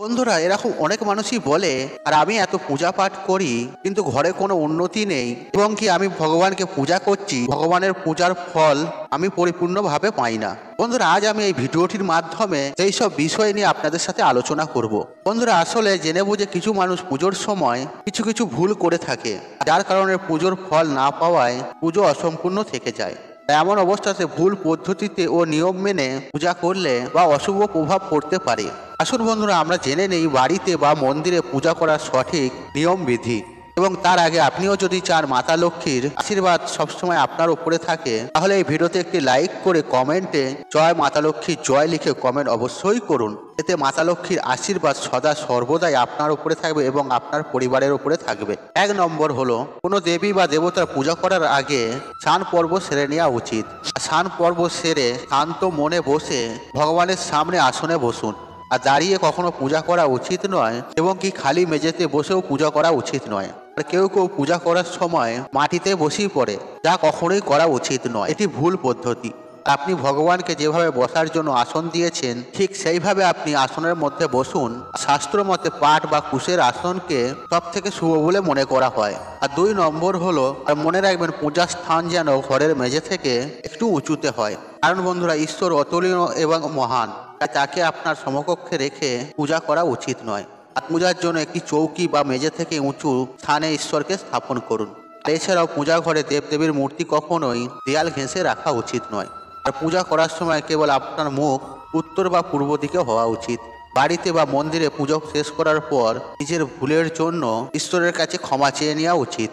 বন্ধুরা, এরকম অনেক মানুষই বলে আর আমি এত পূজা পাঠ করি কিন্তু ঘরে কোনো উন্নতি নেই, এবং কি আমি ভগবানকে পূজা করছি, ভগবানের পূজার ফল আমি পরিপূর্ণভাবে পাই না। বন্ধুরা, আজ আমি এই ভিডিওটির মাধ্যমে সেই সব বিষয় নিয়ে আপনাদের সাথে আলোচনা করব। বন্ধুরা, আসলে জেনে বুঝে কিছু মানুষ পুজোর সময় কিছু কিছু ভুল করে থাকে, যার কারণে পুজোর ফল না পাওয়ায় পুজো অসম্পূর্ণ থেকে যায়। এমন অবস্থাতে ভুল পদ্ধতিতে ও নিয়ম মেনে পূজা করলে বা অশুভ প্রভাব পড়তে পারে। আসুন বন্ধুরা, আমরা জেনে নেই বাড়িতে বা মন্দিরে পূজা করার সঠিক নিয়ম বিধি। এবং তার আগে আপনিও যদি চান মাতা লক্ষ্মীর আশীর্বাদ সবসময় আপনার উপরে থাকে, তাহলে এই ভিডিওতে একটি লাইক করে কমেন্টে জয় মাতা লক্ষ্মী জয় লিখে কমেন্ট অবশ্যই করুন। এতে মাতা লক্ষ্মীর আশীর্বাদ সদা সর্বদাই আপনার উপরে থাকবে এবং আপনার পরিবারের উপরে থাকবে। 1 নম্বর হলো, কোনো দেবী বা দেবতার পূজা করার আগে স্নান পর্ব সেরে নেওয়া উচিত। স্নান পর্ব সেরে শান্ত মনে বসে ভগবানের সামনে আসনে বসুন। আর দাঁড়িয়ে কখনো পূজা করা উচিত নয়, এবং কি খালি মেঝেতে বসেও পূজা করা উচিত নয়। আর কেউ কেউ পূজা করার সময় মাটিতে বসেই পড়ে, যা কখনোই করা উচিত নয়। এটি ভুল পদ্ধতি। আপনি ভগবানকে যেভাবে বসার জন্য আসন দিয়েছেন, ঠিক সেইভাবে আপনি আসনের মধ্যে বসুন। শাস্ত্র মতে পাট বা কুশের আসনকে সব থেকে শুভ বলে মনে করা হয়। আর 2 নম্বর হলো, আর মনে রাখবেন পূজার স্থান যেন ঘরের মেঝে থেকে একটু উঁচুতে হয়। কারণ বন্ধুরা, ঈশ্বর অতুলনীয় এবং মহান, তাকে আপনার সমকক্ষে রেখে পূজা করা উচিত নয়। আর পূজার জন্য একটি চৌকি বা মেঝে থেকে উঁচু স্থানে ঈশ্বরকে স্থাপন করুন। এছাড়াও পূজা ঘরে দেবদেবীর মূর্তি কখনোই দেয়াল ঘেঁষে রাখা উচিত নয়। আর পূজা করার সময় কেবল আপনার মুখ উত্তর বা পূর্ব দিকে হওয়া উচিত। বাড়িতে বা মন্দিরে পুজো শেষ করার পর নিজের ভুলের জন্য ঈশ্বরের কাছে ক্ষমা চেয়ে নেওয়া উচিত।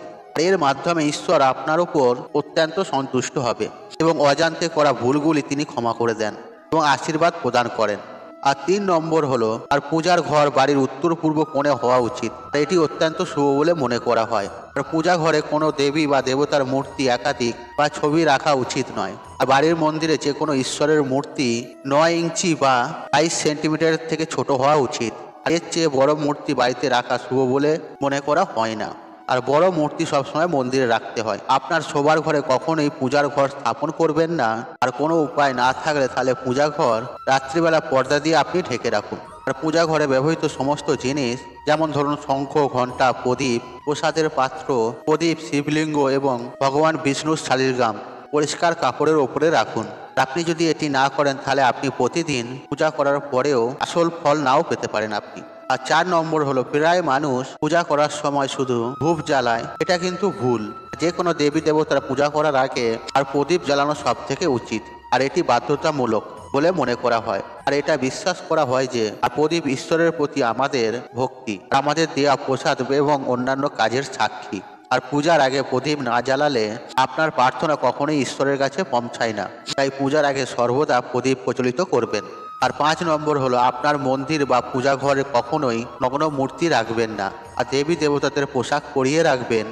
এর মাধ্যমে ঈশ্বর আপনার উপর অত্যন্ত সন্তুষ্ট হবে এবং অজান্তে করা ভুলগুলি তিনি ক্ষমা করে দেন এবং আশীর্বাদ প্রদান করেন। আর 3 নম্বর হলো, আর পূজার ঘর বাড়ির উত্তর পূর্ব কোণে হওয়া উচিত। এটি অত্যন্ত শুভ বলে মনে করা হয়। আর পূজা ঘরে কোনো দেবী বা দেবতার মূর্তি একাধিক বা ছবি রাখা উচিত নয়। আর বাড়ির মন্দিরে যে কোনো ঈশ্বরের মূর্তি 9 ইঞ্চি বা 22 সেন্টিমিটার থেকে ছোট হওয়া উচিত। এর চেয়ে বড় মূর্তি বাড়িতে রাখা শুভ বলে মনে করা হয় না। আর বড় মূর্তি সবসময় মন্দিরে রাখতে হয়। আপনার শোবার ঘরে কখনোই পূজার ঘর স্থাপন করবেন না। আর কোনো উপায় না থাকলে তাহলে পূজা ঘর রাত্রিবেলা পর্দা দিয়ে আপনি ঢেকে রাখুন। আর পূজা ঘরে ব্যবহৃত সমস্ত জিনিস, যেমন ধরুন শঙ্খ, ঘণ্টা, প্রদীপ, প্রসাদের পাত্র, প্রদীপ, শিবলিঙ্গ এবং ভগবান বিষ্ণুর শালীগ্রাম পরিষ্কার কাপড়ের ওপরে রাখুন। আপনি যদি এটি না করেন, তাহলে আপনি প্রতিদিন পূজা করার পরেও আসল ফল নাও পেতে পারেন আপনি। আর 4 নম্বর হলো, প্রায় মানুষ পূজা করার সময় শুধু ধূপ জ্বালায়। এটা কিন্তু ভুল। যে কোনো দেবী দেবতার পূজা করার আগে আর প্রদীপ জ্বালানো সব থেকে উচিত। আর এটি বাধ্যতামূলক বলে মনে করা হয়। আর এটা বিশ্বাস করা হয় যে প্রদীপ ঈশ্বরের প্রতি আমাদের ভক্তি, আমাদের দেয়া প্রসাদ এবং অন্যান্য কাজের সাক্ষী। আর পূজার আগে প্রদীপ না জ্বালালে আপনার প্রার্থনা কখনোই ঈশ্বরের কাছে পৌঁছায় না। তাই পূজার আগে সর্বদা প্রদীপ প্রচলিত করবেন। আর 5 নম্বর হলো, আপনার মন্দির বা পূজা ঘরে কখনোই নগ্ন মূর্তি রাখবেন না। আর দেবী দেবতাদের পোশাক পরিয়ে রাখবেন।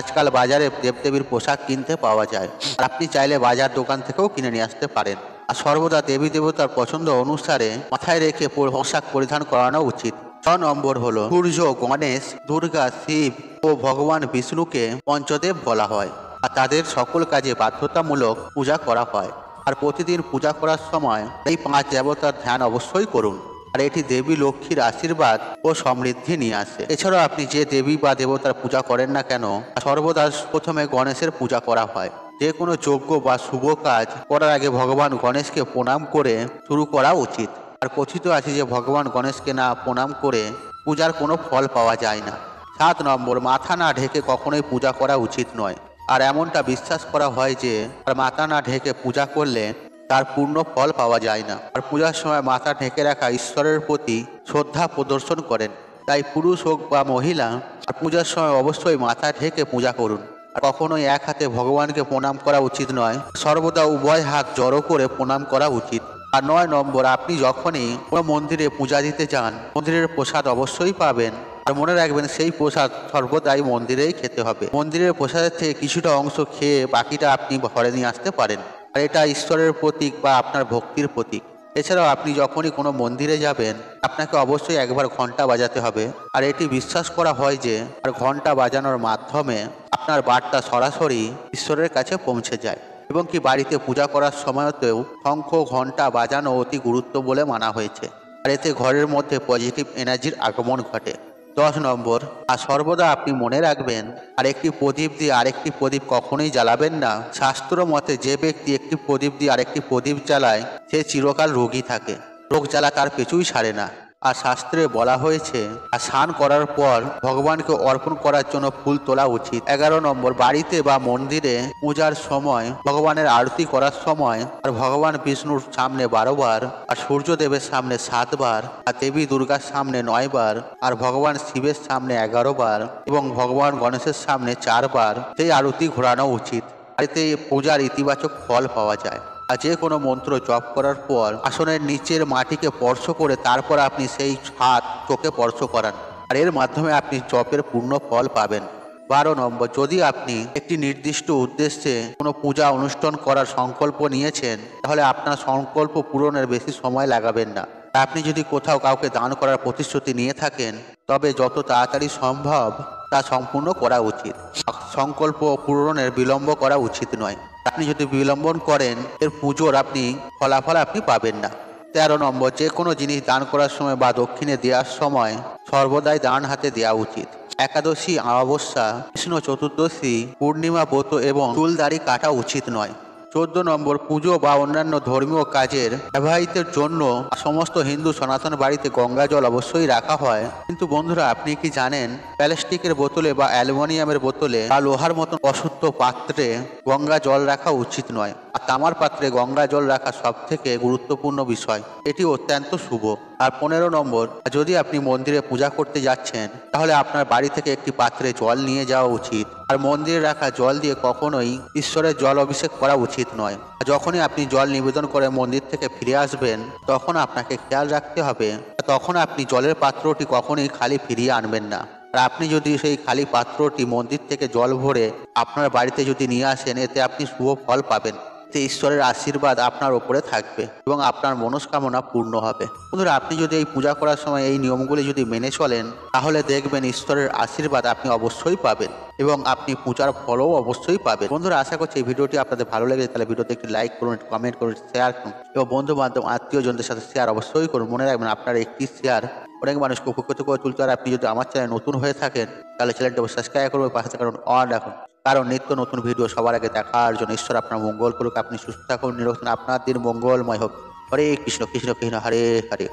আজকাল বাজারে দেবদেবীর পোশাক কিনতে পাওয়া যায়। আর আপনি চাইলে বাজার দোকান থেকেও কিনে নিয়ে আসতে পারেন। আর সর্বদা দেবী দেবতার পছন্দ অনুসারে মাথায় রেখে পোশাক পরিধান করানো উচিত। 6 নম্বর হলো, সূর্য, গণেশ, দুর্গা, শিব ও ভগবান বিষ্ণুকে পঞ্চদেব বলা হয়। আর তাদের সকল কাজে বাধ্যতামূলক পূজা করা হয়। আর প্রতিদিন পূজা করার সময় এই 5 দেবতার ধ্যান অবশ্যই করুন। আর এটি দেবী লক্ষ্মীর আশীর্বাদ ও সমৃদ্ধি নিয়ে আসে। এছাড়াও আপনি যে দেবী বা দেবতার পূজা করেন না কেন, সর্বদা প্রথমে গণেশের পূজা করা হয়। যে কোনো যজ্ঞ বা শুভ কাজ করার আগে ভগবান গণেশকে প্রণাম করে শুরু করা উচিত। আর কথিত আছে যে ভগবান গণেশকে না প্রণাম করে পূজার কোনো ফল পাওয়া যায় না। 7 নম্বর, মাথা না ঢেকে কখনোই পূজা করা উচিত নয়। আর এমনটা বিশ্বাস করা হয় যে আর মাথা না ঢেকে পূজা করলে তার পূর্ণ ফল পাওয়া যায় না। আর পূজার সময় মাথা ঢেকে রাখা ঈশ্বরের প্রতি শ্রদ্ধা প্রদর্শন করেন। তাই পুরুষ হোক বা মহিলা, আর পূজার সময় অবশ্যই মাথা ঢেকে পূজা করুন। আর কখনোই এক হাতে ভগবানকে প্রণাম করা উচিত নয়। সর্বদা উভয় হাত জড়ো করে প্রণাম করা উচিত। আর 9 নম্বর, আপনি যখনই কোনো মন্দিরে পূজা দিতে যান, মন্দিরের প্রসাদ অবশ্যই পাবেন। আর মনে রাখবেন, সেই প্রসাদ সর্বদাই মন্দিরেই খেতে হবে। মন্দিরের প্রসাদের থেকে কিছুটা অংশ খেয়ে বাকিটা আপনি ঘরে নিয়ে আসতে পারেন। আর এটা ঈশ্বরের প্রতীক বা আপনার ভক্তির প্রতীক। এছাড়াও আপনি যখনই কোনো মন্দিরে যাবেন, আপনাকে অবশ্যই একবার ঘন্টা বাজাতে হবে। আর এটি বিশ্বাস করা হয় যে আর ঘন্টা বাজানোর মাধ্যমে আপনার বার্তা সরাসরি ঈশ্বরের কাছে পৌঁছে যায়। এবং কি বাড়িতে পূজা করার সময়তেও শঙ্খ, ঘন্টা বাজানো অতি গুরুত্ব বলে মানা হয়েছে। আর এতে ঘরের মধ্যে পজিটিভ এনার্জির আগমন ঘটে। 10 নম্বর, আর সর্বদা আপনি মনে রাখবেন আর একটি প্রদীপ দিয়ে আরেকটি প্রদীপ কখনোই জ্বালাবেন না। শাস্ত্র মতে যে ব্যক্তি একটি প্রদীপ দিয়ে আরেকটি প্রদীপ জ্বালায় সে চিরকাল রোগী থাকে, রোগ জ্বালা তার পেছুই ছাড়ে না। আর শাস্ত্রে বলা হয়েছে আর স্নান করার পর ভগবানকে অর্পণ করার জন্য ফুল তোলা উচিত। 11 নম্বর, বাড়িতে বা মন্দিরে পূজার সময়, ভগবানের আরতি করার সময় আর ভগবান বিষ্ণুর সামনে 12 বার, আর সূর্যদেবের সামনে 7 বার, আর দেবী দুর্গার সামনে 9 বার, আর ভগবান শিবের সামনে 11 বার এবং ভগবান গণেশের সামনে 4 বার সেই আরতি ঘোরানো উচিত। এতে পূজার ইতিবাচক ফল পাওয়া যায়। আর যে কোনো মন্ত্র জপ করার পর আসনের নিচের মাটিকে স্পর্শ করে তারপর আপনি সেই হাত চোখে স্পর্শ করান, আর এর মাধ্যমে আপনি জপের পূর্ণ ফল পাবেন। 12 নম্বর, যদি আপনি একটি নির্দিষ্ট উদ্দেশ্যে কোনো পূজা অনুষ্ঠান করার সংকল্প নিয়েছেন তাহলে আপনার সংকল্প পূরণের বেশি সময় লাগাবেন না। আপনি যদি কোথাও কাউকে দান করার প্রতিশ্রুতি নিয়ে থাকেন তবে যত তাড়াতাড়ি সম্ভব তা সম্পূর্ণ করা উচিত। সংকল্প পূরণের বিলম্ব করা উচিত নয়। আপনি যদি বিলম্বন করেন এর পুজোর ফলাফল আপনি পাবেন না। 13 নম্বর, যে কোনো জিনিস দান করার সময় বা দক্ষিণে দেওয়ার সময় সর্বদাই ডান হাতে দেওয়া উচিত। একাদশী, অমাবস্যা, কৃষ্ণ চতুর্দশী, পূর্ণিমা, ব্রত এবং চুলদাড়ি কাটা উচিত নয়। 14 নম্বর, পুজো বা অন্যান্য ধর্মীয় কাজের ব্যবহৃতের জন্য সমস্ত হিন্দু সনাতন বাড়িতে গঙ্গা জল অবশ্যই রাখা হয়। কিন্তু বন্ধুরা, আপনি কি জানেন প্লাস্টিকের বোতলে বা অ্যালুমিনিয়ামের বোতলে বা লোহার মতন অশুদ্ধ পাত্রে গঙ্গা জল রাখা উচিত নয়। আর তামার পাত্রে গঙ্গা জল রাখা সব থেকে গুরুত্বপূর্ণ বিষয়, এটি অত্যন্ত শুভ। আর 15 নম্বর, যদি আপনি মন্দিরে পূজা করতে যাচ্ছেন তাহলে আপনার বাড়ি থেকে একটি পাত্রে জল নিয়ে যাওয়া উচিত। আর মন্দিরে রাখা জল দিয়ে কখনোই ঈশ্বরের জল অভিষেক করা উচিত নয়। যখনই আপনি জল নিবেদন করে মন্দির থেকে ফিরে আসবেন তখন আপনাকে খেয়াল রাখতে হবে তখন আপনি জলের পাত্রটি কখনোই খালি ফিরিয়ে আনবেন না। আর আপনি যদি সেই খালি পাত্রটি মন্দির থেকে জল ভরে আপনার বাড়িতে যদি নিয়ে আসেন এতে আপনি শুভ ফল পাবেন। ঈশ্বরের আশীর্বাদ আপনার উপরে থাকবে এবং আপনার মনস্কামনা পূর্ণ হবে। বন্ধুরা, আপনি যদি এই পূজা করার সময় এই নিয়মগুলি যদি মেনে চলেন তাহলে দেখবেন ঈশ্বরের আশীর্বাদ আপনি অবশ্যই পাবেন এবং আপনি পূজার ফলও অবশ্যই পাবেন। বন্ধুরা, আশা করছি এই ভিডিওটি আপনাদের ভালো লেগেছে, তাহলে ভিডিওতে একটি লাইক করুন, কমেন্ট করুন, শেয়ার করুন এবং বন্ধু বান্ধব আত্মীয়জনদের সাথে শেয়ার অবশ্যই করুন। মনে রাখবেন আপনার একটি শেয়ার অনেক মানুষকে উপকৃত করে তুলতে। আর আপনি যদি আমার চ্যানেল নতুন হয়ে থাকেন তাহলে চ্যানেলটি সাবস্ক্রাইব করুন, পাশে থাকুন অন রাখুন, কারণ নিত্য নতুন ভিডিও সবার আগে দেখার জন্য। ঈশ্বর আপনার মঙ্গল করুক, আপনি সুস্থ থাকুন, নিরোগ থাকুন, আপনার দিন মঙ্গলময় হোক। হরে কৃষ্ণ কৃষ্ণ কৃষ্ণ হরে হরে।